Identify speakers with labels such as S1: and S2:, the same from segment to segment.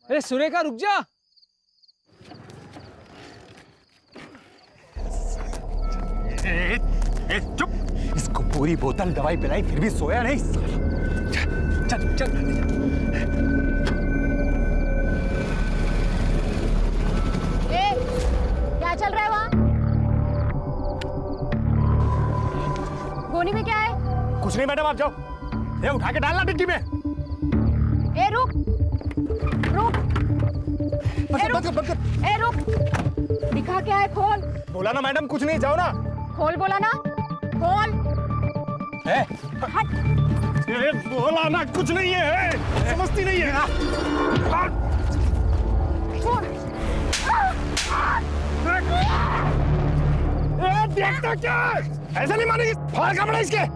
S1: अरे सुरेखा रुक जा।
S2: चुप। इसको पूरी बोतल दवाई पिलाई फिर भी सोया नहीं। चल चल चल।
S3: क्या चल रहा है वहाँ? गोनी में क्या है?
S2: कुछ नहीं मैडम, आप जाओ। ये उठा के डालना डिग्गी में।
S3: ए रुक रुक। ए रुक। दिखा क्या है? खोल।
S2: बोला ना मैडम कुछ नहीं, जाओ ना।
S3: खोल बोला ना, खोल।
S2: हट। ये बोला ना कुछ नहीं है, समझती नहीं है।
S3: छोड़।
S2: देखता क्या? ऐसा नहीं मानेगी, फाड़ का बड़ा इसके।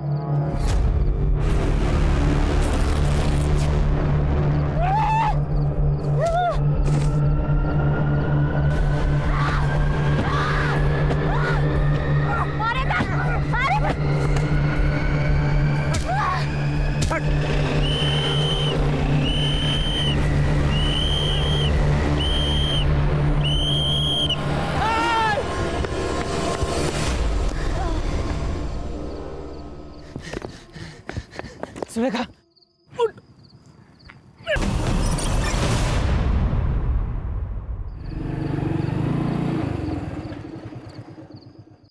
S1: सुरेखा उठ।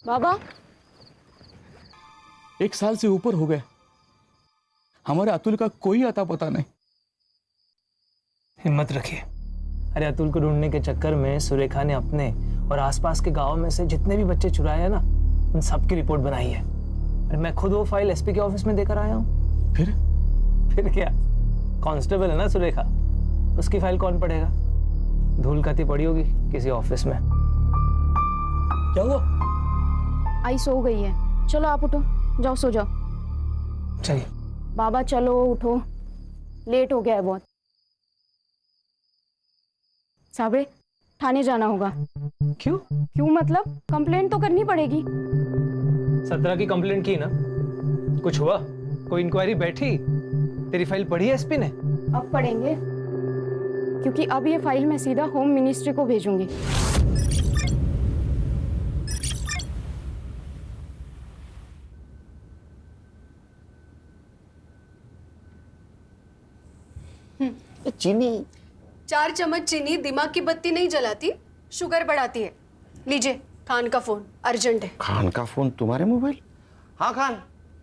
S3: बाबा
S4: 1 साल से ऊपर हो गए, हमारे अतुल का कोई आता पता नहीं।
S1: हिम्मत रखिए। अरे अतुल को ढूंढने के चक्कर में सुरेखा ने अपने और आसपास के गांव में से जितने भी बच्चे चुराए हैं ना, उन सब की रिपोर्ट बनाई है। अरे मैं खुद वो फाइल एसपी के ऑफिस में देकर आया हूँ। फिर क्या, कांस्टेबल है ना सुरेखा, उसकी फाइल कौन पढ़ेगा? धूल खाती पड़ी होगी किसी ऑफिस में। क्या हुआ?
S3: आई सो गई है। चलो आप उठो, जाओ सो जाओ।
S1: चलिए
S3: बाबा चलो उठो, लेट हो गया है बहुत। साबरे थाने जाना होगा।
S1: क्यों?
S3: क्यों मतलब कंप्लेंट तो करनी पड़ेगी।
S1: 17 की कंप्लेंट की ना, कुछ हुआ? कोई इंक्वायरी बैठी? तेरी फाइल पढ़ी है एसपी ने?
S3: अब पढ़ेंगे, क्योंकि अब ये फाइल मैं सीधा होम मिनिस्ट्री को भेजूंगी।
S5: चीनी
S6: 4 चम्मच चीनी दिमाग की बत्ती नहीं जलाती, शुगर बढ़ाती है। लीजिए खान का फोन, अर्जेंट है।
S5: खान का फोन तुम्हारे मोबाइल? हाँ खान,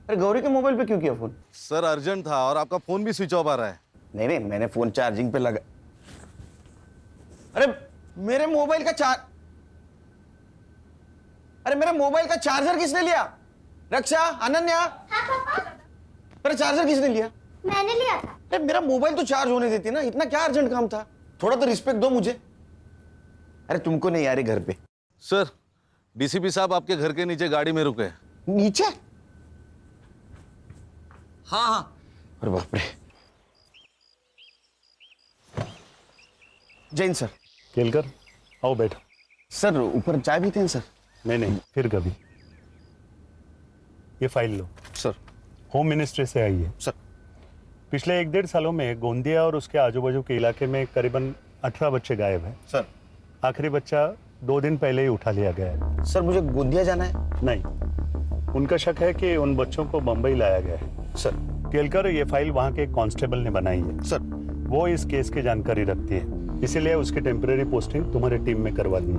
S5: अरे गौरी के मोबाइल पे क्यों किया फोन?
S7: सर अर्जेंट था और आपका फोन भी स्विच ऑफ आ रहा है।
S5: नहीं नहीं, मैंने फोन चार्जिंग पे लगा। अरे मेरे मोबाइल का चार्जर किसने लिया? रक्षा, अनन्या, अरे चार्जर किसने लिया?
S8: मैंने लिया था।
S5: अरे मेरा मोबाइल तो चार्ज होने देती ना, इतना क्या अर्जेंट काम था? थोड़ा तो रिस्पेक्ट दो मुझे। अरे तुमको नहीं यार घर पे।
S7: सर डीसीपी साहब आपके घर के नीचे गाड़ी में रुके।
S5: नीचे?
S7: हाँ हाँ।
S5: अरे बाप रे। जैन सर।
S9: केलकर आओ बैठो।
S5: सर ऊपर चाय पीते हैं सर?
S9: नहीं फिर कभी। ये फाइल लो
S5: सर।
S9: होम मिनिस्ट्री से आई है
S5: सर।
S9: पिछले 1-1.5 सालों में गोंदिया और उसके आजू बाजू के इलाके में करीबन 18 बच्चे गायब हैं।
S5: सर
S9: आखिरी बच्चा 2 दिन पहले ही उठा लिया गया है।
S5: सर मुझे गोंदिया जाना है।
S9: नहीं, उनका शक है कि उन बच्चों को बंबई लाया गया है।
S5: सर
S9: केलकर ये फाइल वहाँ के कांस्टेबल ने बनाई है।
S5: सर
S9: वो इस केस की जानकारी रखती है, इसीलिए उसकी टेम्परेरी पोस्टिंग तुम्हारी टीम में करवा दी।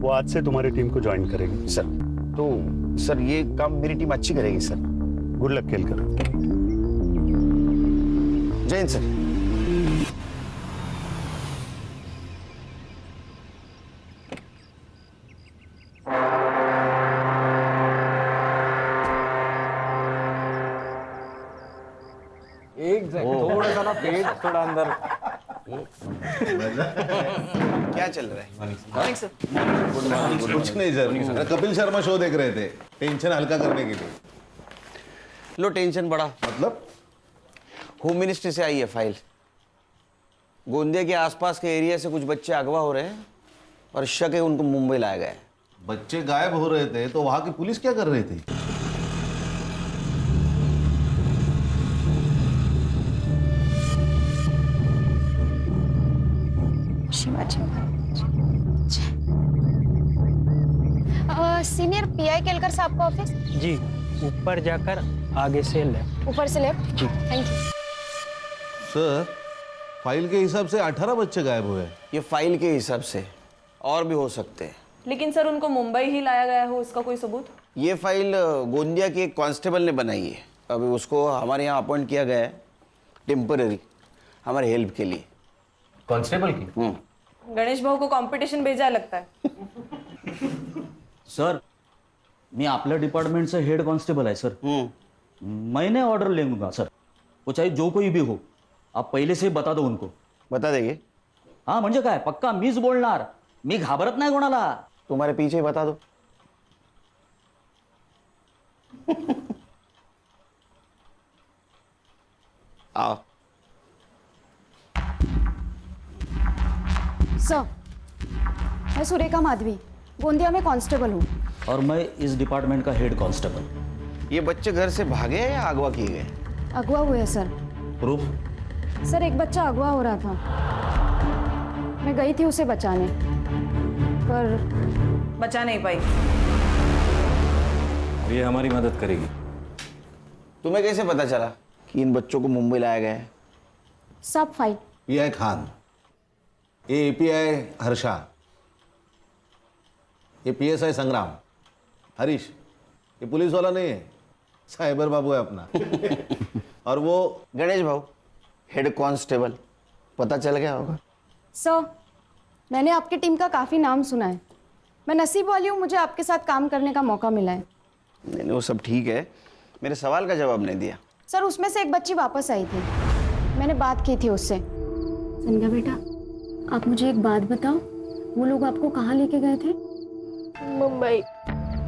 S9: वो आज से तुम्हारी टीम को ज्वाइन करेगी।
S5: सर तो सर ये काम मेरी टीम अच्छी करेगी sir.
S9: Good luck Kelkar.
S5: Jain sir.
S4: थोड़ा सा ना पेट थोड़ा अंदर।
S5: क्या चल रहा है?
S7: कुछ नहीं सर, कपिल शर्मा शो देख रहे थे, टेंशन हल्का करने के लिए।
S5: लो टेंशन बढ़ा।
S7: मतलब?
S5: होम मिनिस्ट्री से आई है फाइल। गोंदिया के आसपास के एरिया से कुछ बच्चे अगवा हो रहे हैं और शक है उनको मुंबई लाया गया है।
S7: बच्चे गायब हो रहे थे तो वहां की पुलिस क्या कर रही थी?
S3: है केलकर साहब का ऑफिस?
S1: जी, ऊपर जाकर आगे से लेफ्ट।
S3: ऊपर से लेफ्ट?
S1: जी।
S3: Thank you.
S7: सर फाइल के हिसाब से 18 बच्चे गायब हुए हैं।
S5: ये फाइल के हिसाब से और भी हो सकते हैं।
S8: लेकिन सर उनको मुंबई ही लाया गया हो, इसका कोई सबूत?
S5: ये फाइल गोंदिया के एक कांस्टेबल ने बनाई है। अभी उसको हमारे यहाँ अपॉइंट किया गया है टेम्पररी, हमारे हेल्प के लिए।
S1: कांस्टेबल की?
S8: गणेश भाऊ को कंपटीशन भेजा है लगता है।
S10: सर मी आपल्या डिपार्टमेंटचं हेड कॉन्स्टेबल आहे सर। मैंने ऑर्डर ले लूंगा सर, वो चाहे जो कोई भी हो, आप पहले से बता दो उनको।
S5: बता देंगे?
S10: हाँ म्हणजे काय, पक्का मीच बोलणार, मी घाबरत नाही कोणाला।
S5: तुम्हारे पीछे ही बता दो। आओ।
S3: सर, मैं सुरेखा माधवी, गोंदिया में कांस्टेबल हूँ।
S10: और मैं इस डिपार्टमेंट का हेड कांस्टेबल।
S5: ये बच्चे घर से भागे हैं या अगवा किए गए?
S3: अगवा हुए सर।
S10: प्रूफ?
S3: सर एक बच्चा अगवा हो रहा था, मैं गई थी उसे बचाने, पर
S8: बचा नहीं पाई।
S11: ये हमारी मदद करेगी।
S5: तुम्हें कैसे पता चला कि इन बच्चों को मुंबई लाया गया है?
S3: सब फाइल।
S7: पीआई खान, ये एपीआई हर्षा, ये पीएसआई संग्राम, हरीश, ये पुलिस वाला नहीं है, साइबर बाबू है अपना। और वो
S5: गणेश भाऊ, हेड कांस्टेबल। पता चल गया होगा।
S3: सर, मैंने आपकी टीम का काफ़ी नाम सुना है। मैं नसीब वाली हूँ, मुझे आपके साथ काम करने का मौका मिला है।
S5: नहीं, वो सब ठीक है, मेरे सवाल का जवाब नहीं दिया।
S3: सर उसमें से एक बच्ची वापस आई थी, मैंने बात की थी उससे। संध्या बेटा, आप मुझे एक बात बताओ, वो लोग आपको कहाँ लेके गए थे?
S12: मुंबई।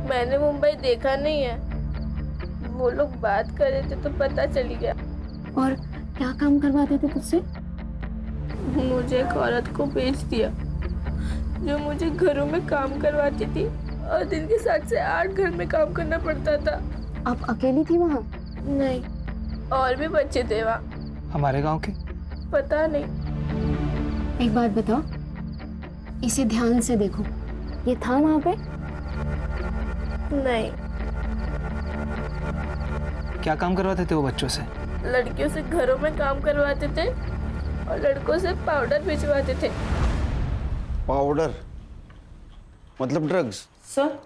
S12: मैंने मुंबई देखा नहीं है, वो लोग बात कर रहे थे तो पता चल गया।
S3: और क्या काम करवाते थे तुझसे?
S12: मुझे एक औरत को बेच दिया जो मुझे घरों में काम करवाती थी और दिन के 7 से 8 घर में काम करना पड़ता था।
S3: आप अकेली थी वहाँ?
S12: नहीं, और भी बच्चे थे वहाँ।
S1: हमारे गांव के?
S12: पता नहीं।
S3: एक बात बताओ, इसे ध्यान से देखो, ये था वहाँ पे?
S12: नहीं।
S1: क्या काम करवाते थे वो बच्चों से?
S12: लड़कियों से घरों में काम करवाते थे और लड़कों से पाउडर भिजवाते थे।
S5: पाउडर मतलब ड्रग्स?
S8: सर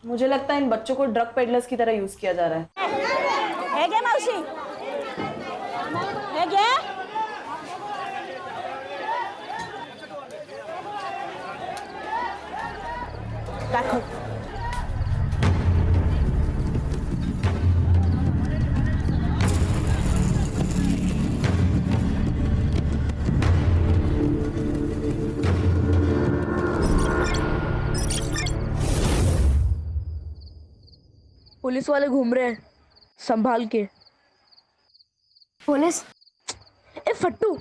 S8: मुझे लगता है इन बच्चों को ड्रग पेडलर्स की तरह यूज किया जा रहा है क्या मौसी? है क्या? रखो।
S12: पुलिस वाले घूम रहे हैं, संभाल के।
S3: पुलिस?
S12: ए फट्टू,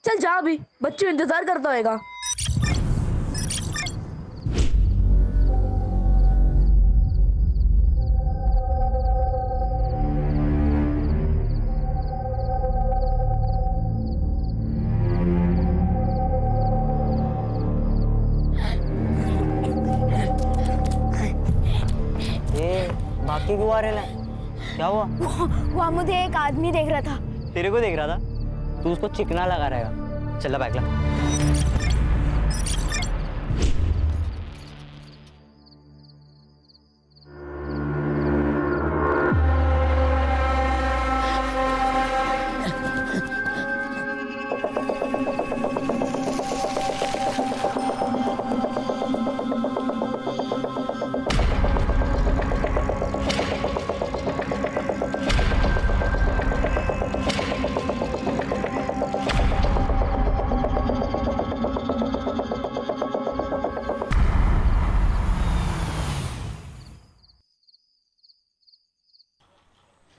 S12: चल जा, अभी बच्चों इंतजार करता होएगा।
S1: बाकी क्यों आ रहे हैं? क्या हुआ?
S3: वहाँ मुझे एक आदमी देख रहा था।
S1: तेरे को देख रहा था? तू उसको चिकना लगा रहेगा। चल बैग ला।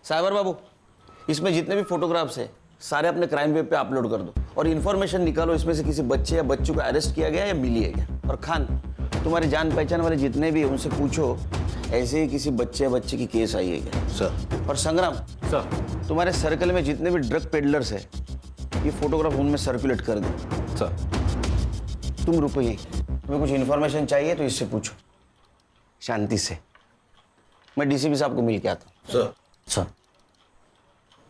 S5: साइबर बाबू, इसमें जितने भी फोटोग्राफ्स है सारे अपने क्राइम वेब पे अपलोड कर दो और इन्फॉर्मेशन निकालो इसमें से किसी बच्चे या बच्चों को अरेस्ट किया गया या मिली है क्या। और खान, तुम्हारे जान पहचान वाले जितने भी उनसे पूछो ऐसे ही किसी बच्चे या बच्चे की केस आई है क्या।
S7: सर।
S5: और संग्राम
S11: सर,
S5: तुम्हारे सर्कल में जितने भी ड्रग पेडलर्स है ये फोटोग्राफ उनमें सर्कुलेट कर दो।
S11: सर।
S5: तुम रुको यहीं, तुम्हें कुछ इन्फॉर्मेशन चाहिए तो इससे पूछो शांति से। मैं डीसीपी साहब को मिल के आता हूँ।
S7: सर
S5: सर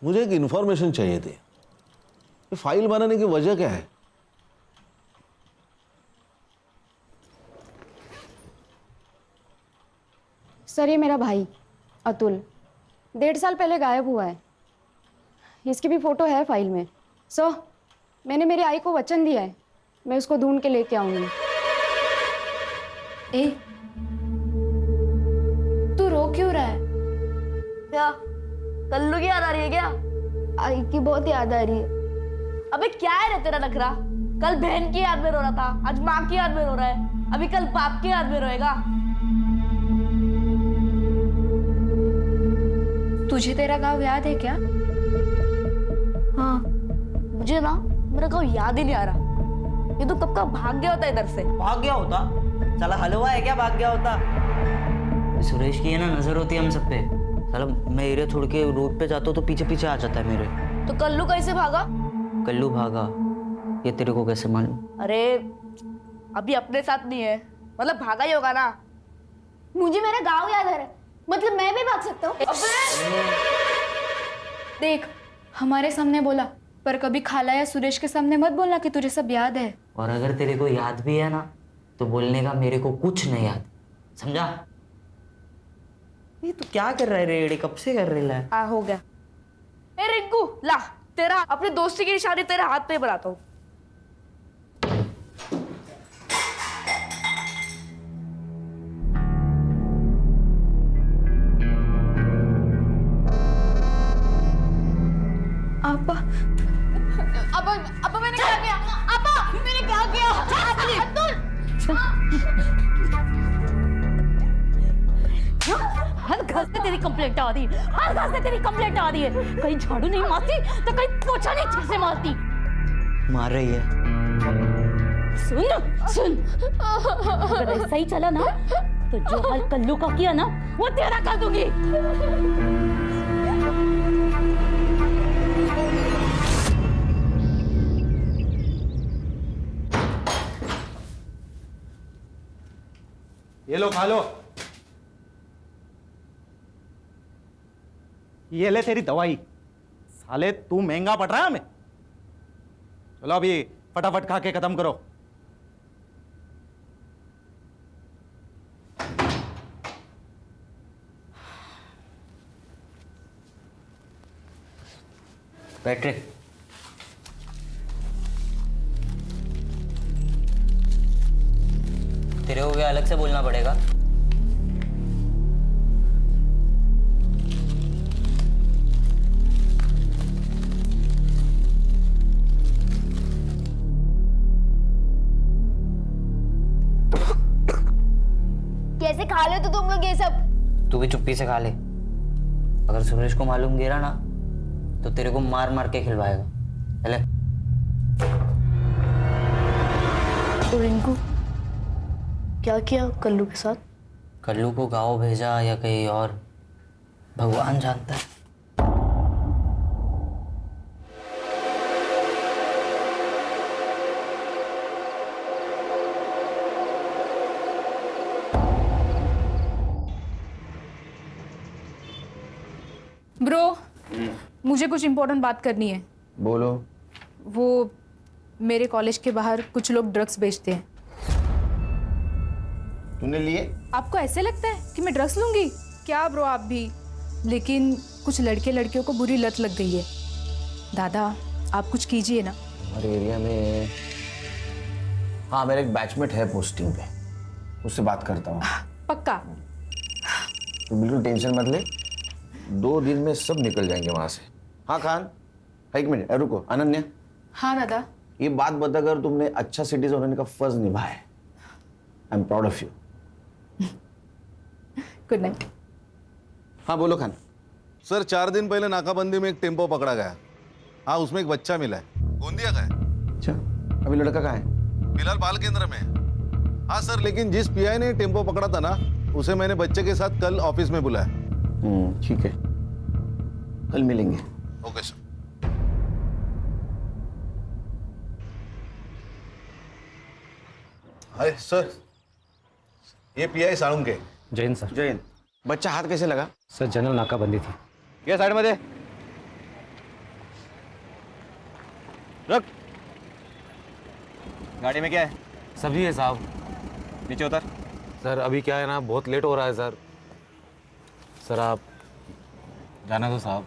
S7: मुझे एक इंफॉर्मेशन चाहिए थी। ये फाइल बनाने की वजह क्या है?
S3: सर, ये मेरा भाई अतुल 1.5 साल पहले गायब हुआ है। इसकी भी फोटो है फाइल में। सर, मैंने मेरी आई को वचन दिया है, मैं उसको ढूंढ के लेके आऊंगी।
S12: ए, तू रो क्यों रहा है?
S8: क्या कल्लू की याद आ रही है क्या?
S12: आई की बहुत याद आ रही है।
S8: अबे क्या है रे तेरा नखरा? कल बहन की याद में रो रहा था, आज माँ की याद में रो रहा है, अभी कल बाप की याद में रोएगा।
S12: तुझे तेरा गांव याद है क्या?
S8: हाँ, मुझे ना मेरा गाँव याद ही नहीं आ रहा। ये तो कब का भाग गया होता इधर से।
S10: भाग गया होता? साला हलवा है क्या भाग गया होता? सुरेश की है ना नजर होती है हम सब पे। साला मैं एरिया छोड़ के रोड पे जाता हूँ तो पीछे पीछे आ जाता है मेरे।
S8: तो कल्लू कैसे भागा?
S10: कल्लू भागा ये तेरे को कैसे मालूम?
S8: अरे अभी अपने साथ नहीं है, मतलब भागा ही होगा ना।
S12: मुझे मेरा गांव याद आ रहा है, मतलब मैं भी भाग सकता हूँ। देख, हमारे सामने बोला, पर कभी खाला या सुरेश के सामने मत बोलना कि तुझे सब याद है।
S10: और अगर तेरे को याद भी है ना तो बोलने का मेरे को कुछ नहीं याद, समझा? ये तू क्या कर रहा है रे? कब से कर रही है?
S8: हो गया। ए रिंकू, ला तेरा अपने दोस्ती की निशानी तेरे हाथ पे बनाता हूँ।
S12: अपा मैंने क्या किया? अपा मैंने क्या किया? अतुल!
S8: हर घर से तेरी कंप्लेंट आ रही है, हर घर से तेरी कंप्लेंट आ रही है। कहीं झाड़ू नहीं मारती तो कहीं पोछा नहीं ठीक से मारती।
S10: मार रही है।
S8: सुन सुन, अगर ऐसा ही चला ना तो जो हाल कल्लू का किया ना वो तेरा कर दूंगी।
S2: ये लो खा लो। ये ले तेरी दवाई। साले तू महंगा पड़ रहा है हमें। चलो अभी फटाफट खा के खत्म करो।
S10: बैठ रे। तेरे को क्या अलग से बोलना पड़ेगा?
S12: कैसे खा ले तो तुम लोग ये सब?
S10: तू भी चुप्पी से खा ले। अगर सुरेश को मालूम गिरा ना तो तेरे को मार मार के खिलवाएगा। चले।
S8: तो रिंकू क्या किया कल्लू के साथ?
S10: कल्लू को गाँव भेजा या कहीं और भगवान जानता है।
S12: ब्रो, मुझे कुछ इम्पोर्टेंट बात करनी है।
S5: बोलो।
S12: वो मेरे कॉलेज के बाहर कुछ लोग ड्रग्स बेचते हैं।
S5: तूने लिए?
S12: आपको ऐसे लगता है कि मैं ड्रग्स लूंगी क्या ब्रो? आप भी। लेकिन कुछ लड़के लड़कियों को बुरी लत लग गई है। दादा, आप कुछ कीजिए ना।
S5: हमारे एरिया में हाँ, मेरा एक बैचमेट है पोस्टिंग पे, उससे बात करता हूँ।
S12: पक्का?
S5: तू बिल्कुल टेंशन मत ले, 2 दिन में सब निकल जाएंगे वहां से। हाँ खान, एक मिनट रुको। अनन्या।
S12: हाँ दादा।
S5: ये बात बताकर तुमने अच्छा सिटीजन होने का फर्ज निभाया है। I am proud of you.
S12: Good night.
S5: हाँ बोलो खान।
S7: सर 4 दिन पहले नाकाबंदी में एक टेम्पो पकड़ा गया। हाँ, उसमें एक बच्चा मिला है। गोंदिया का है।
S5: अच्छा, अभी लड़का कहाँ है?
S7: फिलहाल बाल केंद्र में है। हाँ सर, लेकिन जिस पीआई ने टेम्पो पकड़ा था ना, उसे मैंने बच्चे के साथ कल ऑफिस में बुलाया।
S5: ठीक है, कल मिलेंगे।
S7: Okay sir. हाय सर, ये पीआई साळुंके।
S11: जैन सर।
S5: जैन, बच्चा हाथ कैसे लगा?
S11: सर जनरल नाकाबंदी थी।
S2: ये साइड में दे, रख। गाड़ी में क्या है?
S11: सब्जी है साहब।
S2: नीचे उतर।
S11: सर अभी क्या है ना, बहुत लेट हो रहा है सर। सर आप जाना दो साहब।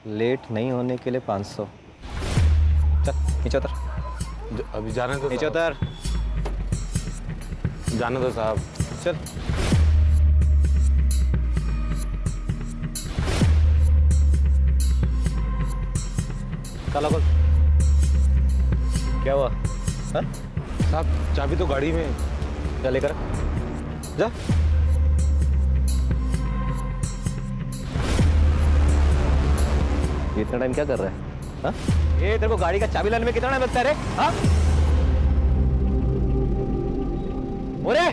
S13: लेट नहीं होने के लिए 500। चल नीचे उतर।
S11: अभी जाने दो।
S13: नीचे उतर।
S11: जाने दो साहब।
S13: चल। ताला खोल। क्या हुआ? हाँ?
S11: साहब चाबी तो गाड़ी में।
S13: जा लेकर जा। ये इतना टाइम क्या कर रहा है? हाँ? ये तेरे को गाड़ी का चाबी लाने में कितना टाइम लगता है रे? हाँ? ओरे!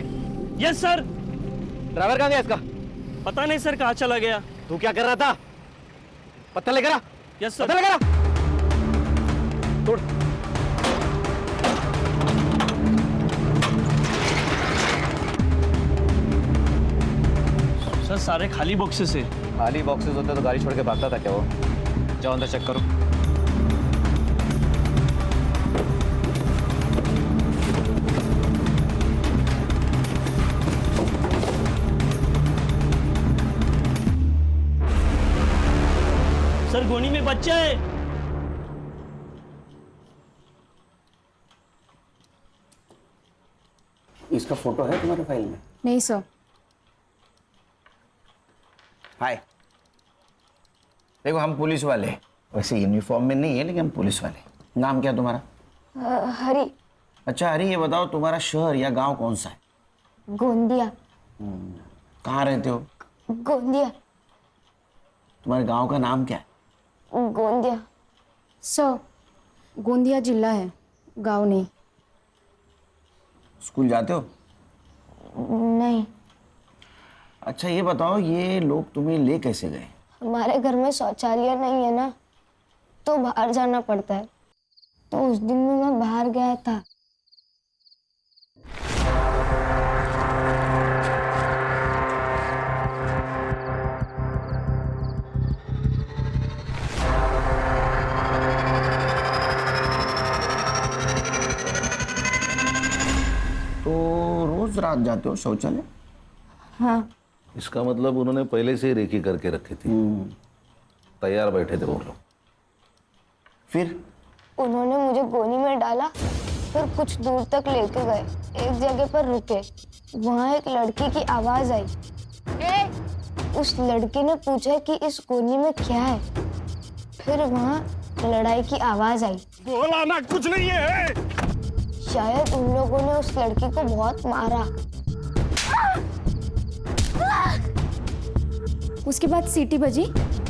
S14: Yes sir.
S13: ड्राइवर कहाँ गया इसका?
S14: पता नहीं सर कहाँ चला गया।
S13: तू क्या कर रहा था? पत्ता लेकर आ।
S14: Yes sir.
S13: पत्ता लेकर आ। तोड़।
S14: सर सारे खाली बॉक्सेस है।
S13: खाली बॉक्सेस होते तो गाड़ी छोड़ के भागता था क्या वो? जाओ अंदर चेक करो।
S14: सर गोनी में बच्चा है।
S5: इसका फोटो है तुम्हारे फाइल में?
S3: नहीं सर।
S5: हाय, देखो हम पुलिस वाले, वैसे यूनिफॉर्म में नहीं है लेकिन हम पुलिस वाले। नाम क्या तुम्हारा?
S3: हरी।
S5: अच्छा हरी, ये बताओ तुम्हारा शहर या गांव कौन सा है?
S3: गोंदिया।
S5: कहाँ रहते हो?
S3: गोंदिया।
S5: तुम्हारे गांव का नाम क्या है?
S3: गोंदिया। सर गोंदिया जिला है, गांव नहीं।
S5: स्कूल जाते हो?
S3: नहीं।
S5: अच्छा ये बताओ, ये लोग तुम्हें ले कैसे गए?
S3: हमारे घर में शौचालय नहीं है ना, तो बाहर जाना पड़ता है। तो उस दिन में मैं बाहर गया था।
S5: तो रोज रात जाते हो शौचालय?
S3: हाँ।
S7: इसका मतलब उन्होंने पहले से ही रेकी करके रखी थी। तैयार बैठे थे वो लोग।
S5: फिर
S3: उन्होंने मुझे गोनी में डाला, फिर कुछ दूर तक लेके गए। एक जगह पर रुके, वहाँ एक लड़की की आवाज आई। उस लड़की ने पूछा कि इस गोनी में क्या है। फिर वहाँ लड़ाई की आवाज आई।
S14: बोला ना कुछ नहीं है।
S3: शायद उन लोगों ने उस लड़की को बहुत मारा। उसके बाद सीटी बजी।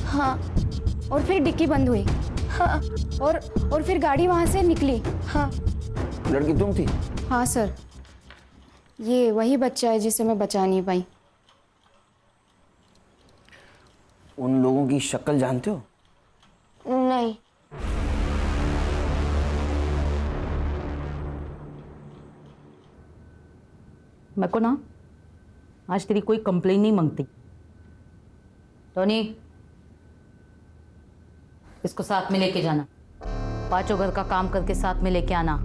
S3: हाँ। और फिर डिक्की बंद हुई। हाँ। और फिर गाड़ी वहां से निकली। हाँ।
S5: लड़की तुम थी?
S3: हाँ सर, ये वही बच्चा है जिसे मैं बचा नहीं पाई।
S5: उन लोगों की शक्ल जानते हो?
S3: नहीं।
S8: मेरे को ना आज तेरी कोई कंप्लेन नहीं मांगती। टोनी, इसको साथ में लेके जाना। पांचों घर का काम करके साथ में लेके आना।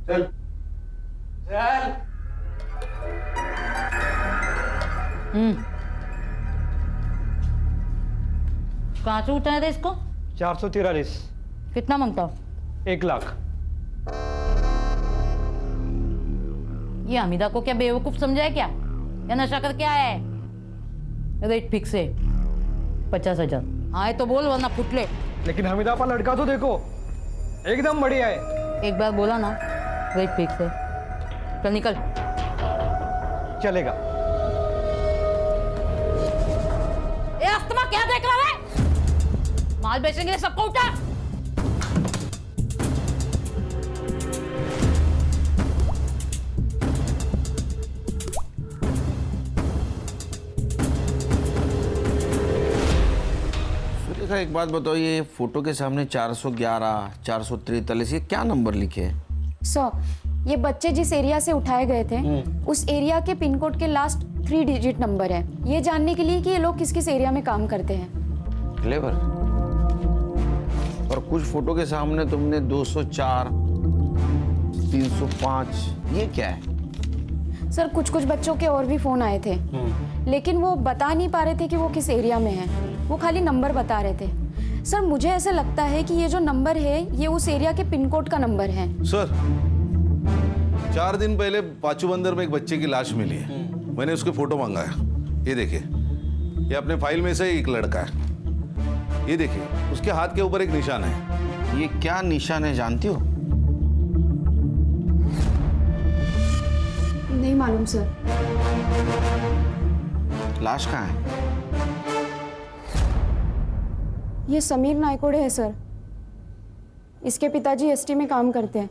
S2: चल चल।
S8: कहाँ से उठाया था इसको?
S1: 443।
S8: कितना मांगता हो?
S1: 1 लाख।
S8: ये हमीदा को क्या बेवकूफ समझा है क्या? या नशा करके आया है? रेट फिक्स है 50,000। आए तो बोल वरना फुट ले।
S1: लेकिन हमीदा का लड़का तो देखो, एकदम बढ़िया है।
S8: एक बार बोला ना, रेट फिक्स है। चल निकल।
S1: चलेगा।
S8: ए अस्तमा, क्या देख रहा है? माल बेचेंगे सबको उठा।
S5: एक बात बताओ, ये फोटो के सामने 411, 443, ये क्या नंबर लिखे हैं?
S3: 100 ये बच्चे जिस एरिया से उठाए गए थे उस एरिया के पिन कोड के लास्ट 3 डिजिट नंबर है, ये जानने के लिए कि ये लोग किस किस एरिया में काम करते हैं।
S5: क्लेवर। और कुछ फोटो के सामने तुमने 204, 305, ये क्या है?
S3: सर कुछ कुछ बच्चों के और भी फोन आए थे, लेकिन वो बता नहीं पा रहे थे कि वो किस एरिया में है, वो खाली नंबर बता रहे थे। सर मुझे ऐसा लगता है कि ये जो नंबर है ये उस एरिया के पिन कोड का नंबर है।
S7: सर 4 दिन पहले पाचू बंदर में एक बच्चे की लाश मिली है, मैंने उसके फोटो मंगाया। ये देखिए, ये अपने फाइल में से एक लड़का है। ये देखिए, उसके हाथ के ऊपर एक निशान है।
S5: ये क्या निशान है जानती हो?
S3: नहीं मालूम सर।
S5: लाश कहाँ है?
S3: ये समीर नायकोड़े है सर, इसके पिताजी एसटी में काम करते हैं।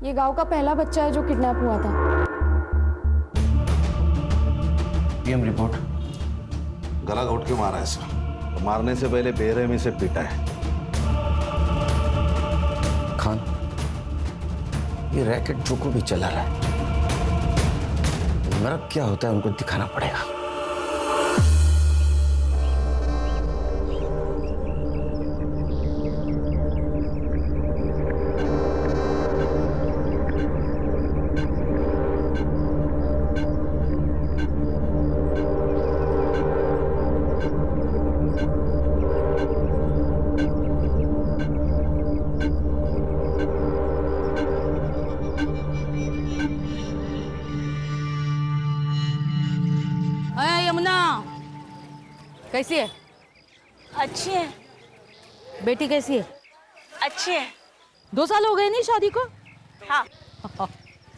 S3: ये गांव का पहला बच्चा है जो किडनैप हुआ था।
S5: PM report.
S7: गला घोट के मारा है सर, मारने से पहले बेरहमी से पीटा है।
S5: खान, ये रैकेट जो को भी चला रहा है, नरक क्या होता है उनको दिखाना पड़ेगा।
S8: यमुना कैसी है?
S12: अच्छी है।
S8: बेटी कैसी है?
S12: अच्छी है।
S8: 2 साल हो गए नहीं शादी को?
S12: हाँ।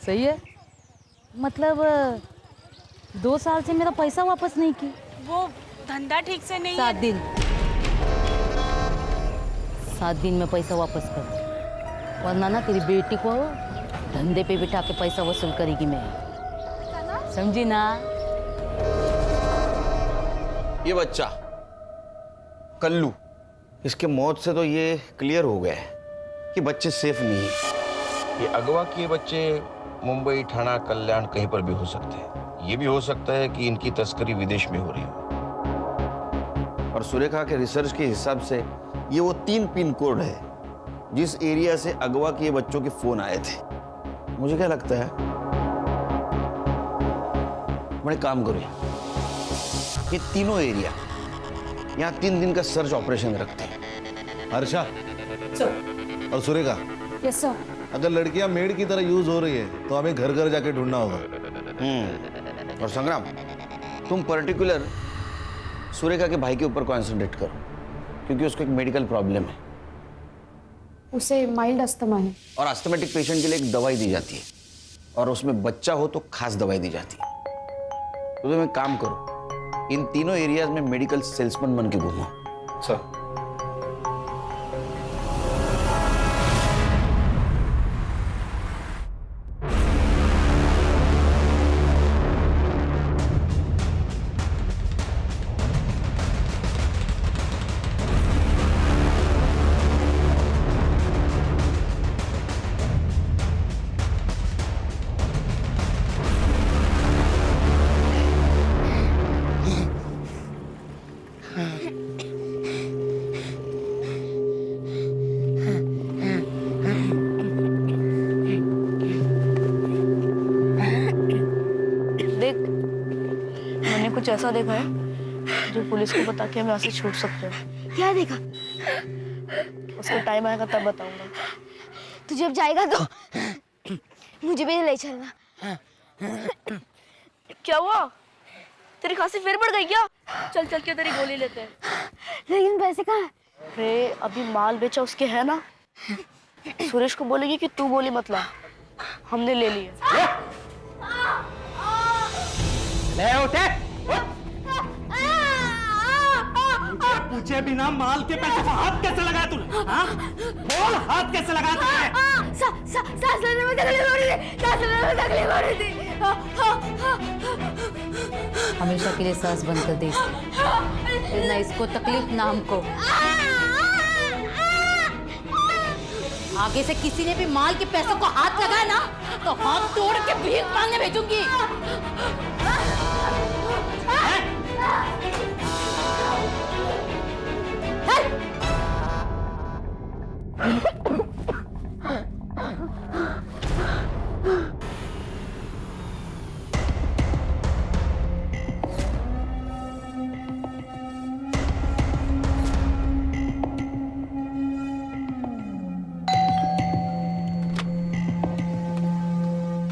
S8: सही है। मतलब 2 साल से मेरा पैसा वापस नहीं की।
S12: वो धंधा ठीक से नहीं
S8: 7 दिन 7 दिन में पैसा वापस कर, वरना ना तेरी बेटी को धंधे पे बिठा के पैसा वसूल करेगी मैं, समझी ना?
S5: ये बच्चा कल्लू, इसके मौत से तो ये क्लियर हो गया है कि बच्चे सेफ नहीं है।
S15: ये अगवा किए बच्चे मुंबई, ठाणा, कल्याण कहीं पर भी हो सकते हैं। ये भी हो सकता है कि इनकी तस्करी विदेश में हो रही हो।
S5: और सुरेखा के रिसर्च के हिसाब से ये वो 3 पिन कोड है जिस एरिया से अगवा किए बच्चों के फोन आए थे। मुझे क्या लगता है, बड़े काम करो, ये तीनों एरिया यहाँ 3 दिन का सर्च ऑपरेशन रखते हैं।
S7: हर्षा और सुरेखा,
S3: यस सर।
S7: अगर लड़कियां मेड की तरह यूज हो रही है तो हमें घर घर जाके ढूंढना होगा।
S5: और संग्राम, तुम पर्टिकुलर सुरेखा के भाई के ऊपर कॉन्सेंट्रेट करो, क्योंकि उसको एक मेडिकल प्रॉब्लम है।
S3: उसे माइल्ड अस्थमा है।
S5: और अस्थमेटिक पेशेंट के लिए एक दवाई दी जाती है, और उसमें बच्चा हो तो खास दवाई दी जाती है। तो तुम एक काम करो, इन तीनों एरियाज में मेडिकल सेल्समैन बन के घूमो।
S7: सर।
S12: कुछ ऐसा देखा है जो पुलिस को बता के हम यहाँ से छूट सकते हैं।
S16: क्या देखा?
S12: उसको टाइम आएगा तब बताऊंगा।
S16: तू जब जाएगा तो मुझे भी ले चलना।
S12: क्या हुआ? तेरी खांसी फिर बढ़ गई क्या? चल चल के तेरी गोली लेते हैं।
S16: लेकिन पैसे कहाँ हैं?
S12: अरे अभी माल बेचा उसके है ना, सुरेश को बोलेगी कि तू गोली मत ला, हमने ले ली है।
S14: ले उठे। पूछे बिना माल के पैसे को हाथ कैसे लगाया तूने? हाँ? बोल, हाथ कैसे लगाया तूने?
S16: सांस लेने में तकलीफ हो रही थी, सांस लेने में तकलीफ हो रही थी।
S8: हमेशा के लिए सांस बंद कर दे, फिर ना इसको तकलीफ ना हमको। आगे से किसी ने भी माल के पैसों को हाथ लगाया ना तो हाथ तोड़ के भीख मांगने भेजूंगी।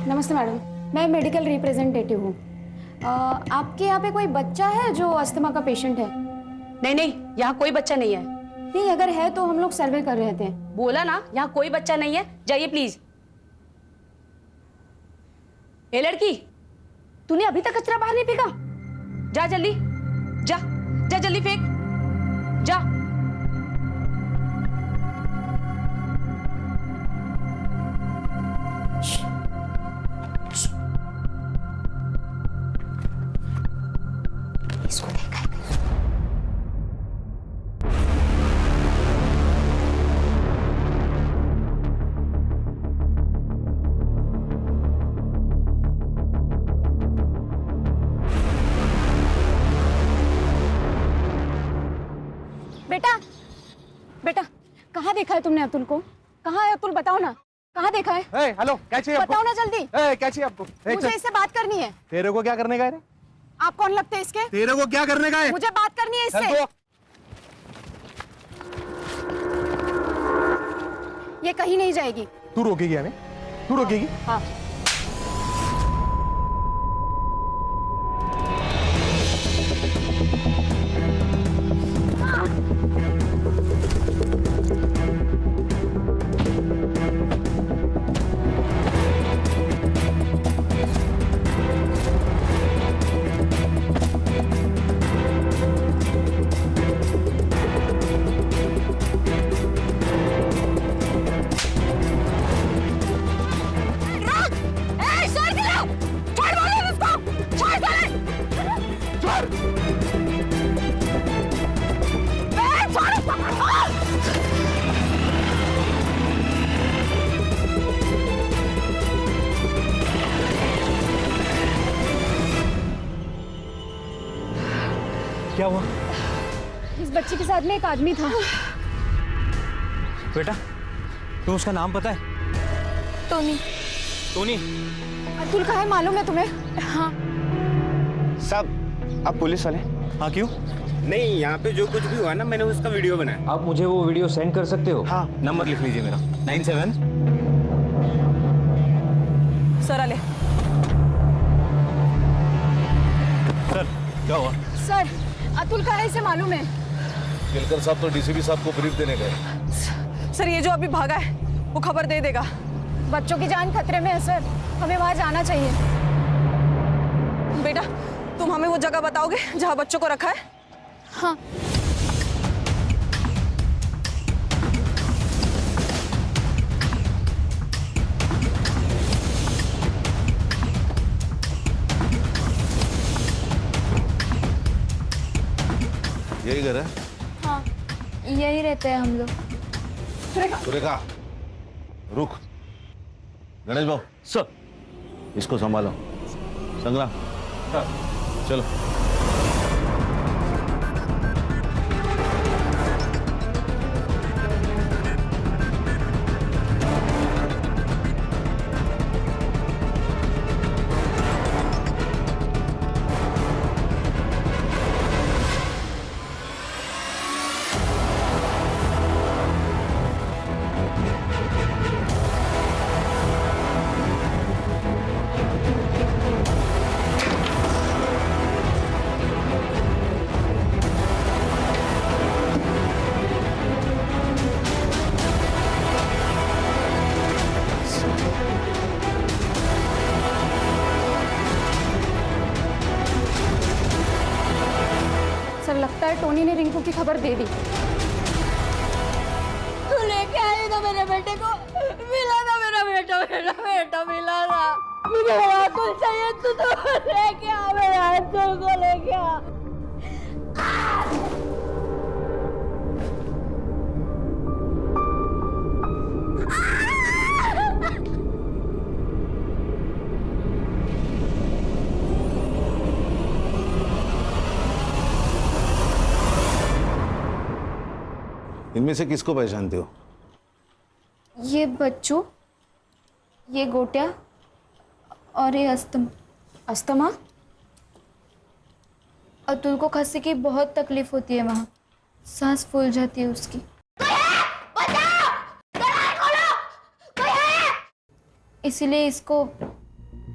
S3: नमस्ते मैडम, मैं मेडिकल रिप्रेजेंटेटिव हूँ। आपके यहाँ पे कोई बच्चा है जो अस्थमा का पेशेंट है?
S17: नहीं नहीं, यहाँ कोई बच्चा नहीं है।
S3: नहीं, अगर है तो हम लोग सर्वे कर रहे थे।
S17: बोला ना, यहाँ कोई बच्चा नहीं है, जाइए प्लीज। ए लड़की, तूने अभी तक कचरा बाहर नहीं फेंका? जा जल्दी, जा जा जल्दी फेंक, जा।
S16: इसको देखा है
S3: बेटा, बेटा, कहाँ देखा है तुमने अतुल को? कहाँ है अतुल, बताओ ना, कहाँ देखा है?
S13: हेलो, क्या चाहिए आपको?
S3: बताओ ना जल्दी।
S13: क्या चाहिए आपको?
S3: मुझे इससे बात करनी है।
S13: तेरे को क्या करने का है?
S3: आप कौन लगते हैं इसके?
S13: तेरे को क्या करने का है?
S3: मुझे बात करनी है इससे। ये कहीं नहीं जाएगी।
S13: तू रोकेगी हमें? तू रोकेगी?
S3: हाँ।
S13: क्या हुआ?
S3: इस बच्ची के साथ में एक आदमी था।
S13: बेटा, तुम उसका नाम पता है?
S3: टोनी।
S13: टोनी?
S3: अतुल कहाँ है, मालूम है तुम्हें? हाँ।
S18: साहब, आप पुलिस वाले?
S13: हाँ, क्यों?
S18: नहीं, यहाँ पे जो कुछ भी हुआ ना, मैंने उसका वीडियो बनाया।
S13: आप मुझे वो वीडियो सेंड कर सकते हो? हाँ। नंबर लिख लीजिए मेरा, 97।
S17: सर आले।
S7: सर, क्या हुआ?
S3: सर, अतुल कहाँ है, इसे मालूम है?
S7: केलकर साहब तो डीसीपी साहब को ब्रीफ देने गए।
S17: सर, ये जो अभी भागा है वो खबर दे देगा।
S3: बच्चों की जान खतरे में है सर, हमें वहां जाना चाहिए।
S17: बेटा, तुम हमें वो जगह बताओगे जहाँ बच्चों को रखा है?
S3: हाँ।
S7: यही घर है?
S16: हाँ, यही रहते हैं हम लोग।
S7: सुरेखा, रुक। गणेश भाऊ,
S10: सर,
S7: इसको संभालो। संग्राम, चलो।
S3: सर, लगता है टोनी ने रिंकू की खबर दे दी।
S16: तू लेके आई ना मेरे बेटे को, मिला ना मेरा बेटा, मेरा बेटा मिला ना। मुझे मेरा अतुल चाहिए, तू तो लेके आ, मेरा अतुल को लेके आ।
S7: इनमें से किसको पहचानते हो?
S3: ये बच्चू, ये गोटिया और ये अस्थमा। अतुल को खांसी की बहुत तकलीफ होती है, वहाँ सांस फूल जाती है उसकी। इसीलिए इसको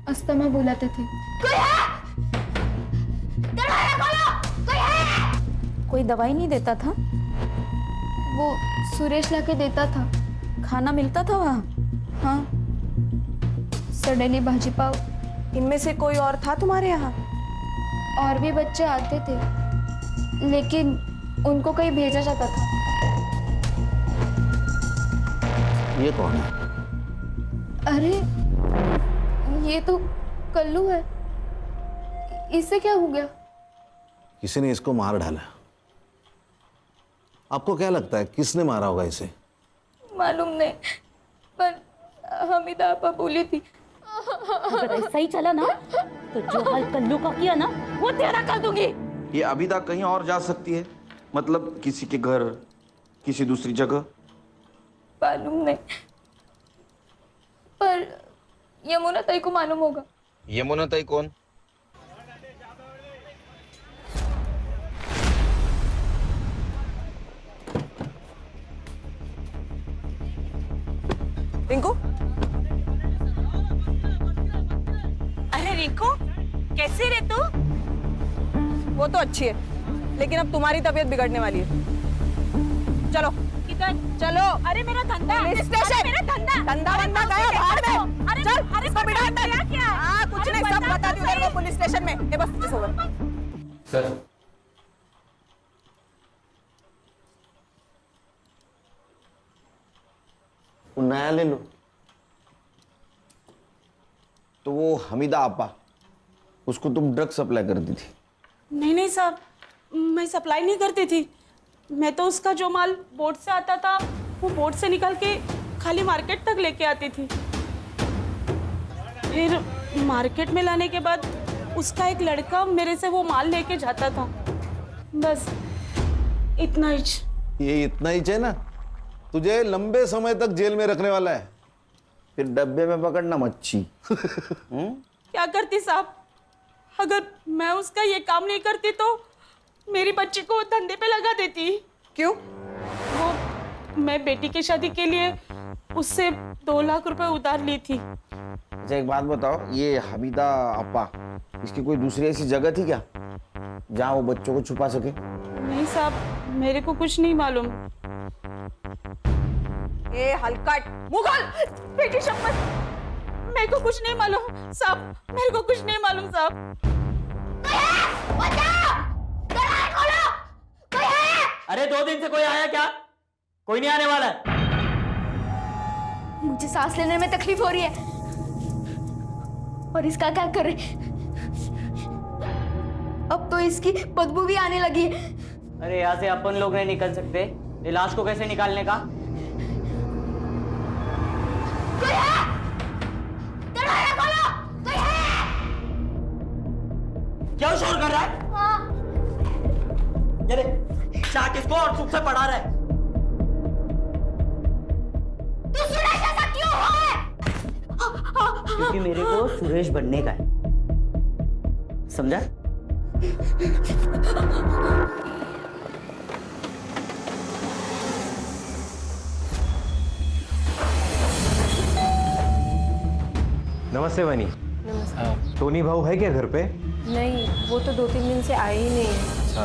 S3: अस्थमा बुलाते थे।
S17: कोई दवाई नहीं देता था?
S3: वो सुरेश लाके देता था।
S17: खाना मिलता था वहाँ?
S3: हाँ, सडेली भाजी पाव।
S17: इनमें से कोई और था तुम्हारे यहाँ?
S3: और भी बच्चे आते थे, लेकिन उनको कहीं भेजा जाता था।
S7: ये कौन है?
S3: अरे ये तो कल्लू है। इससे क्या हो गया?
S7: किसी ने इसको मार डाला। आपको क्या लगता है किसने मारा होगा इसे?
S12: मालूम नहीं, पर हमीदा आपा बोली थी।
S8: अगर ऐसा ही चला ना तो जो हाल कल्लू का किया ना वो तेरा कर दूंगी।
S15: ये अबिदा कहीं और जा सकती है, मतलब किसी के घर, किसी दूसरी जगह।
S12: मालूम नहीं, पर यमुना ताई को मालूम होगा।
S15: यमुना ताई कौन?
S17: रिंकू, अरे रिंकू, कैसी रे तू? वो तो अच्छी है, लेकिन अब तुम्हारी तबीयत बिगड़ने वाली है। चलो किधर? चलो। अरे मेरा धंधा, पुलिस स्टेशन। मेरा धंधा, धंधा वंदा गया बाहर में। अरे चल, अरे इसको बिठा क्या? हाँ, कुछ नहीं, सब बता दूं तेरे को पुलिस स्टेशन में। ये बस तुझे होगा।
S11: सर,
S5: वो नया ले लो। तो वो हमीदा आपा, उसको तुम ड्रग सप्लाई करती थी?
S19: नहीं नहीं साहब, मैं सप्लाई नहीं करती थी। मैं तो उसका जो माल बोट से आता था वो बोट से निकाल के खाली मार्केट तक लेके आती थी। फिर मार्केट में लाने के बाद उसका एक लड़का मेरे से वो माल लेके जाता था। बस इतना ही।
S7: ये इतना ही है ना, तुझे लंबे समय तक जेल में रखने वाला है।
S5: फिर डब्बे में पकड़ना मच्छी।
S19: क्या करती साहब, अगर मैं उसका ये काम नहीं करती तो मेरी बच्ची को धंधे पे लगा देती।
S17: क्यों?
S19: वो मैं बेटी की शादी के लिए उससे 2 लाख रुपए उधार ली थी।
S5: अच्छा एक बात बताओ, ये हमीदा आपा, इसकी कोई दूसरी ऐसी जगह थी क्या जहाँ वो बच्चों को छुपा सके?
S19: नहीं साहब, मेरे को कुछ नहीं मालूम।
S17: ए हलकट मुगल, बेटी शपथ,
S19: मेरे को कुछ नहीं मालूम साहब, मेरे को कुछ नहीं मालूम साहब।
S10: अरे 2 दिन से कोई आया क्या? कोई नहीं आने वाला है।
S3: मुझे सांस लेने में तकलीफ हो रही है, और इसका क्या करे? अब तो इसकी बदबू भी आने लगी है।
S10: अरे यहाँ से अपन लोग नहीं निकल सकते, ये लाश को कैसे निकालने का?
S16: कोई है? दरवाजा खोलो, कोई है?
S10: क्या शोर कर रहा है? ये देख, चाक इसको और चुप से पढ़ा रहा है।
S16: तू सुरेश ऐसा क्यों है?
S10: क्योंकि मेरे को सुरेश बनने का है, समझा?
S13: नमस्ते वानी।
S6: नमस्ते।
S13: टोनी भाऊ है क्या घर पे?
S6: नहीं, वो तो 2-3 दिन से आए ही नहीं है।
S11: अच्छा,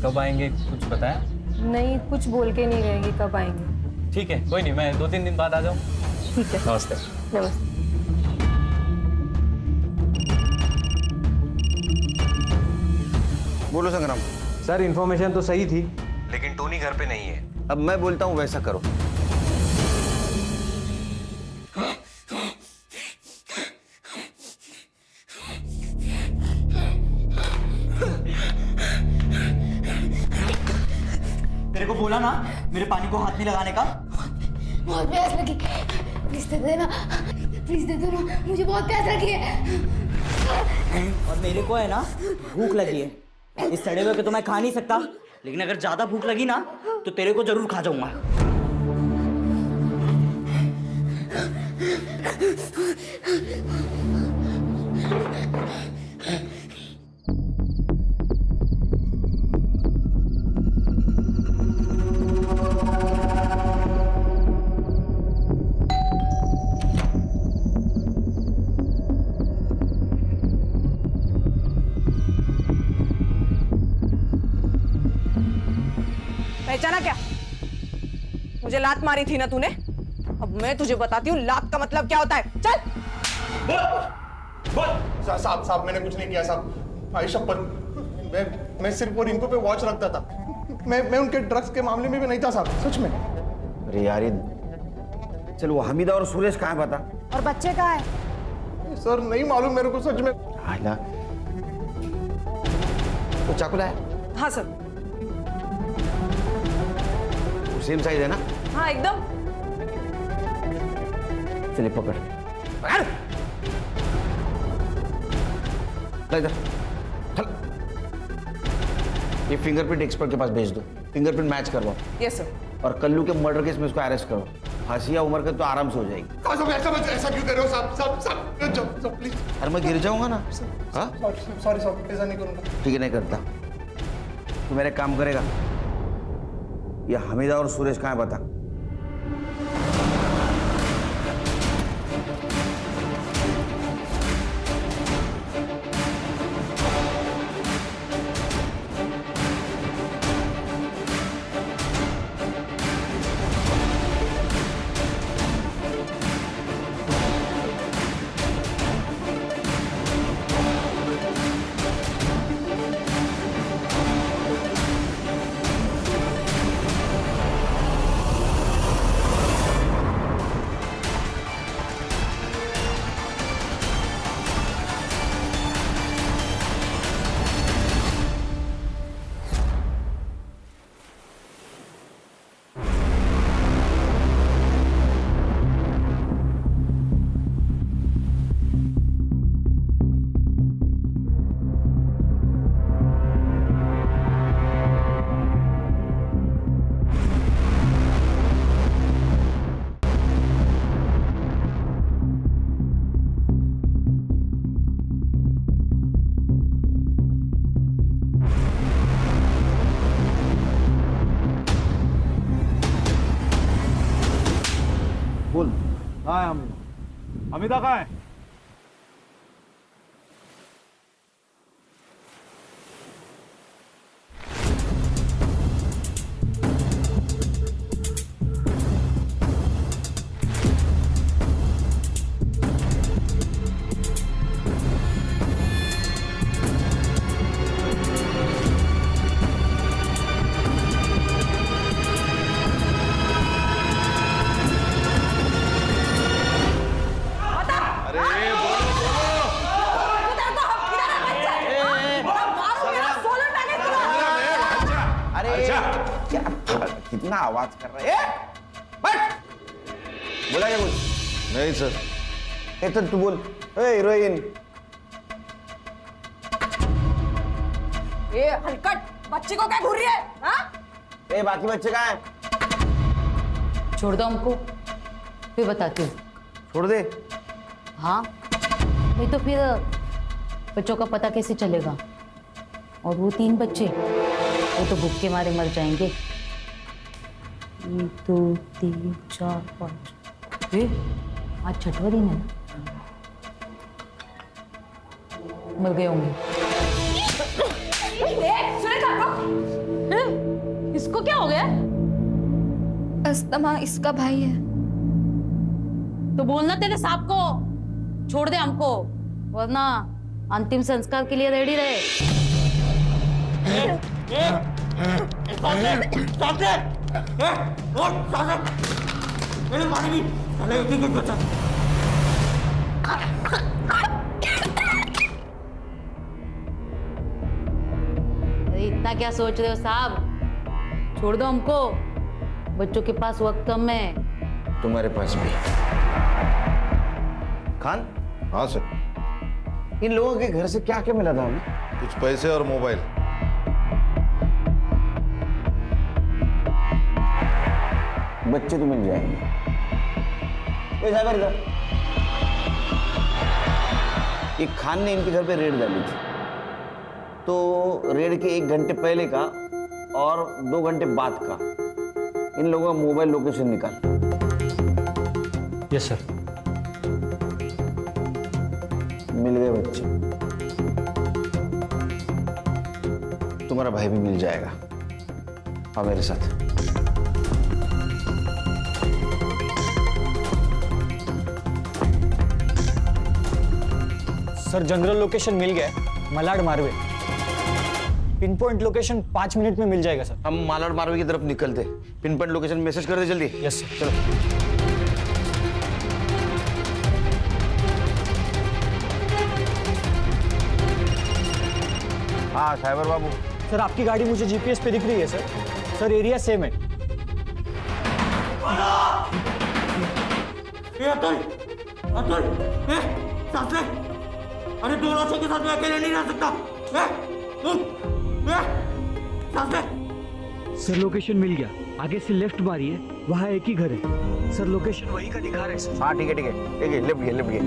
S11: कब आएंगे कुछ बताया?
S6: नहीं, कुछ बोल के नहीं रहेंगे कब आएंगे।
S11: ठीक है, कोई नहीं, मैं 2-3 दिन बाद आ जाऊँ।
S6: ठीक है।
S11: नमस्ते।
S6: नमस्ते।
S5: बोलो संग्राम।
S13: सर इन्फॉर्मेशन तो सही थी, लेकिन टोनी घर पे नहीं है।
S5: अब मैं बोलता हूँ वैसा करो।
S10: तेरे को बोला ना मेरे पानी को हाथ नहीं लगाने का।
S16: बहुत प्यास लगी, प्लीज दे देना, प्लीज दे दो ना, मुझे बहुत प्यास लगी है।
S10: और मेरे को है ना भूख लगी है। इस सड़े हुए को तो मैं खा नहीं सकता, लेकिन अगर ज्यादा भूख लगी ना तो तेरे को जरूर खा जाऊंगा।
S17: पहचाना क्या? मुझे लात मारी थी ना तूने? अब मैं तुझे बताती हूँ लात का मतलब क्या होता है। चल।
S20: साहब मैंने कुछ नहीं किया साहब, भाई शपथ। मैं सिर्फ वो रिंकू पे वॉच रखता था। मैं उनके ड्रग्स के मामले में भी नहीं था साहब, सच में।
S5: अरे यार चल वो हमीदा और सुरेश कहाँ है बता?
S3: और बच्चे कहाँ है?
S20: सर नहीं मालूम मेरे को सच में।
S5: आला वो चाकू लाया?
S17: हाँ सर।
S5: सेम साइज है ना?
S17: हाँ एकदम।
S5: चलिए पकड़ पकड़ इधर चल। ये फिंगरप्रिंट एक्सपर्ट के पास भेज दो, फिंगरप्रिंट मैच करवाओ।
S17: Yes sir.
S5: और कल्लू के मर्डर केस में उसको अरेस्ट करो। फांसी या उम्र के तो आराम से हो जाएगी।
S20: ऐसा क्यों कर रहे हो साहब? प्लीज।
S5: अरे मैं गिर जाऊंगा ना। हाँ
S20: सॉरी साहब, ऐसा नहीं करूंगा।
S5: ठीक है नहीं करता। तू मेरे काम करेगा। ये हमीदा और सुरेश कहाँ है बता?
S2: बोल। हाँ हमीदा कहाँ है?
S5: कितना आवाज कर रहे हैं? बोला क्या कुछ?
S7: नहीं सर।
S5: ए तो तू बोल। ए हीरोइन।
S17: ये हलकट बच्ची को क्या घूर रही है? हाँ?
S5: ए बाकी बच्चे कहाँ हैं?
S8: छोड़ दो हमको, फिर बताती हूँ।
S5: छोड़ दे?
S8: हाँ नहीं तो फिर बच्चों का पता कैसे चलेगा? और वो 3 बच्चे वो तो भूख के मारे मर जाएंगे। 1 2 3 4 5 आज 6वां दिन है ना, मर गए होंगे। इसको क्या हो गया?
S3: अस्तमा इसका भाई है।
S8: तो बोलना तेरे साहब को छोड़ दे हमको, वरना अंतिम संस्कार के लिए रेडी रहे। अरे इतना क्या सोच रहे हो साहब? छोड़ दो हमको, बच्चों के पास वक्त कम है।
S5: तुम्हारे पास भी। खान?
S7: हाँ सर।
S5: इन लोगों के घर से क्या क्या मिला था हमें?
S7: कुछ पैसे और मोबाइल।
S5: बच्चे तो मिल जाएंगे। ये साइबर इधर, ये खान ने इनके घर पे रेड डाली थी, तो रेड के 1 घंटे पहले का और 2 घंटे बाद का इन लोगों का मोबाइल लोकेशन निकाल।
S10: Yes sir.
S5: मिल गए बच्चे, तुम्हारा भाई भी मिल जाएगा। आओ मेरे साथ।
S21: सर जनरल लोकेशन मिल गया है, Malad Marve. Pin point location 5 minute में मिल जाएगा सर।
S5: हम मालाड मारवे की तरफ निकलते। पिन पॉइंट लोकेशन मैसेज कर दे जल्दी।
S21: Yes sir.
S5: चलो। हाँ साइबर बाबू।
S21: सर आपकी गाड़ी मुझे जीपीएस पे दिख रही है सर। सर एरिया सेम है।
S14: अरे 2 लाशों के साथ मैं अकेले नहीं रह सकता।
S21: सर लोकेशन मिल गया, आगे से लेफ्ट मारिए, वहाँ एक ही घर है। सर लोकेशन वही का दिखा रहे हैं सर।
S5: हाँ ठीक है ठीक है ठीक है, लेफ्ट गए लेफ्ट गए।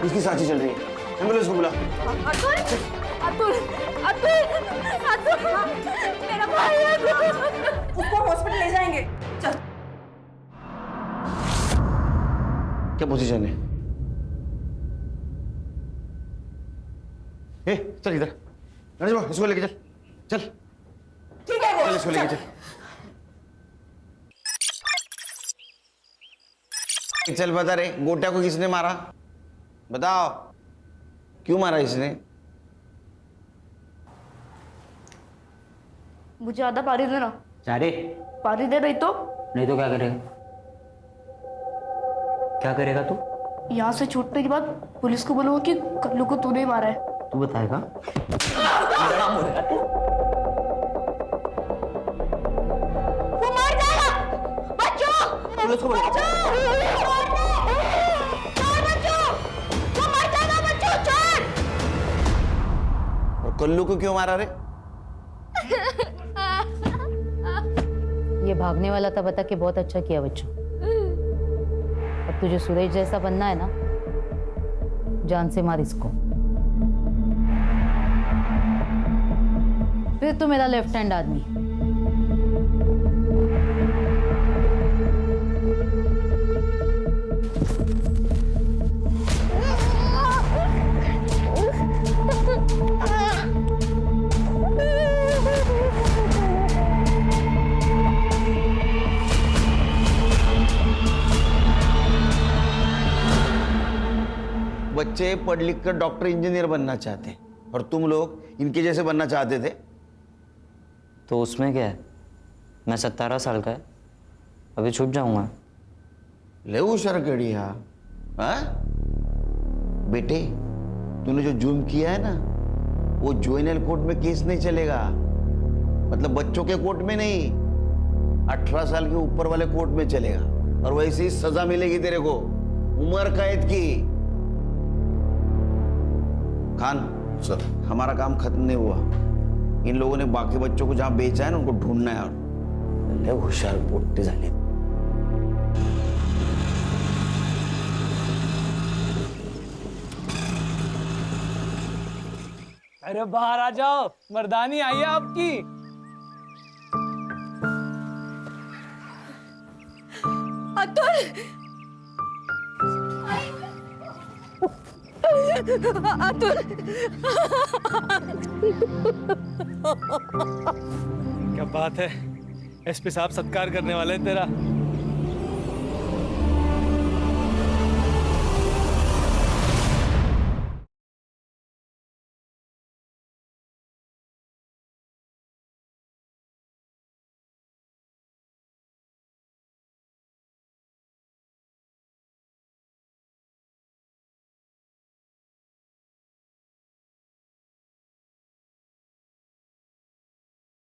S5: इसकी सांसें चल रही है, एम्बुलेंस को बुला।
S16: अतुल अतुल अतुल अतुल मेरा भाई है, उसको हॉस्पिटल ले जाएंगे। चल।
S5: क्या पोजीशन है? ए, चल इधर। गणेश बाबू इसको लेके चल। चल।
S16: ठीक है
S5: चल इसको लेके चल। चल बता रे, गोटिया को किसने मारा? बताओ, क्यों मारा इसने?
S16: मुझे आधा पानी देना।
S10: चारे
S16: पानी दे नहीं तो?
S10: नहीं तो क्या करेगा? क्या करेगा तू?
S16: यहाँ से छूटने के बाद पुलिस को बोलूंगा कि कल्लू को तूने मारा है।
S10: तू बताएगा?
S16: वो मर जाएगा। बच्चों!
S5: पुलिस को बोलो। और कल्लू को क्यों मारा रे?
S8: ये भागने वाला था, बता के बहुत अच्छा किया बच्चों। अब तुझे सुरेश जैसा बनना है ना, जान से मार इसको। फिर तो मेरा लेफ्ट हैंड आदमी।
S5: बच्चे पढ़ लिख कर डॉक्टर इंजीनियर बनना चाहते हैं और तुम लोग इनके जैसे बनना चाहते थे।
S10: तो उसमें क्या है? मैं 17 साल का है, अभी छूट जाऊंगा।
S5: ले शरकड़िया। बेटे, तूने जो जुर्म किया है ना, वो जुवेनाइल कोर्ट में केस नहीं चलेगा। मतलब बच्चों के कोर्ट में नहीं, 18 साल के ऊपर वाले कोर्ट में चलेगा। और वैसे ही सजा मिलेगी तेरे को, उम्र कैद की। खान सर, हमारा काम खत्म नहीं हुआ। इन लोगों ने बाकी बच्चों को जहां बेचा है ना, उनको ढूंढना है। और होशियार पोट्टे झाले।
S1: अरे बाहर आ जाओ, मर्दानी आई है आपकी।
S16: अतुल! अतुल!
S1: क्या बात है, एसपी साहब सत्कार करने वाले हैं तेरा।